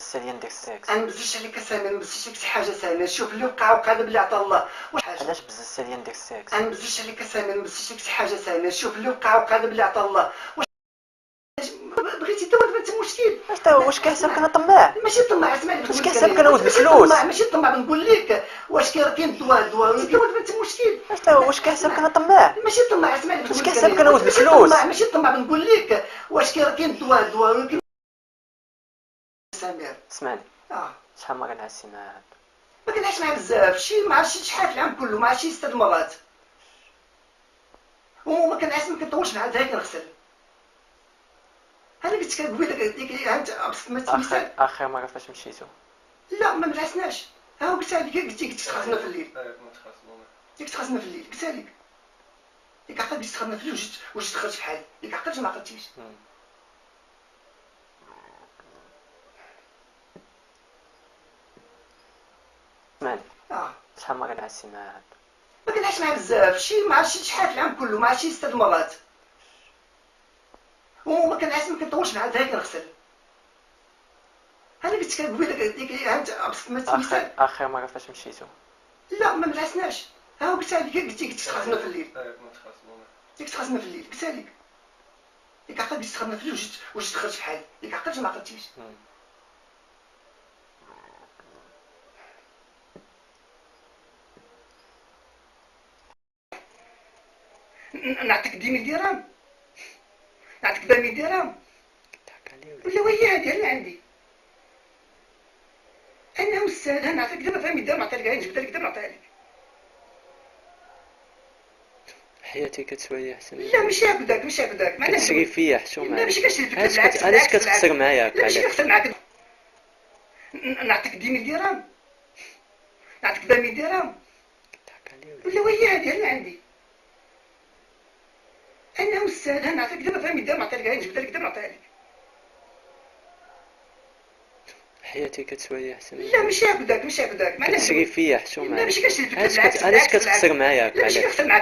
الساليه ندير السكس. انا مبزش عليك سامي، ما مبزش عليك شي حاجه سامي. شوف اللي وقع باللي عطا الله. علاش بزز الساليه ندير السكس؟ انا مبزش عليك سامي، ما مبزش عليك شي حاجه سامي. شوف اللي وقع باللي عطا الله. بغيتي انت ما مشكل. واش كيحسبك انا طماع؟ ماشي طماع، اسمعني واش كيحسبك انا ولد الفلوس؟ ماشي طماع، بنقول لك واش كاين الدواء انت مشكل. واش كيحسبك انا طماع؟ ماشي طماع، اسمعني واش كيحسبك انا ولد الفلوس؟ ماشي طماع، بنقول لك واش كاين الدواء سامر. اسمعني، اه شحال ما كنعسي معاك؟ ما كنعيش معاه بزاف، شي مع شحال في العام كله، مع شي 6 مرات. وما كنعيش، ما كنطولش معاه حتى كنغسل. انا قلت لك قبيله ديك انت ابسط مثال. اخر مره فاش مشيتو؟ لا ما ملعسناش. ها قلتها لك، قلت لك تخاصمنا في الليل. ديك تخاصمنا في الليل، قلتها لك. ديك عقلت قلت تخاصمنا في الليل وجيت دخلت في حالي. ديك عقلت ما عقلتيش. اسمعني، اه شحال ما كنعسي معاك؟ ما كنعيش معاه بزاف، شي مع شحال في العام كله، مع شي 6 مرات. وما كنعيش، ما كنطولش معاه حتى كنغسل. انا قلت لك قبيله ديك انت ابسط مثال. اخر مره فاش مشيتو؟ لا ما ملعسناش. ها قلتها لك، قلت لك تخاصمنا في الليل. ديك تخاصمنا في الليل، قلتها لك. ديك عقلت قلت تخاصمنا في الليل وجيت دخلت في حالي. ديك عقلت ما عقلتيش. نعطيك 10,000 درهم، نعطيك 100 درهم، ولا وهي هذه اللي عندي. انا مستاهل. نعطيك دابا 100 درهم، نعطيها لك. نجبدها لك دابا نعطيها لك. حياتي كتسوى احسن. لا ماشي هكذاك، ماشي هكذاك. كتشري فيا حشومه. لا ماشي كنشري فيك، علاش كتخسر معايا؟ لا ماشي كنخسر معاك. نعطيك 10,000 درهم، نعطيك 100 درهم، ولا وهي هذه اللي عندي. انا مستاهل. نعطيك دابا 100 درهم، نعطيها لك. نجبدها لك دابا نعطيها لك. حياتي كتسوى احسن. لا ماشي هكذاك، ماشي هكذاك. كتشري فيا حشومه. لا ماشي كنشري فيك، علاش كتخسر معايا؟ لا ماشي كنخسر معاك.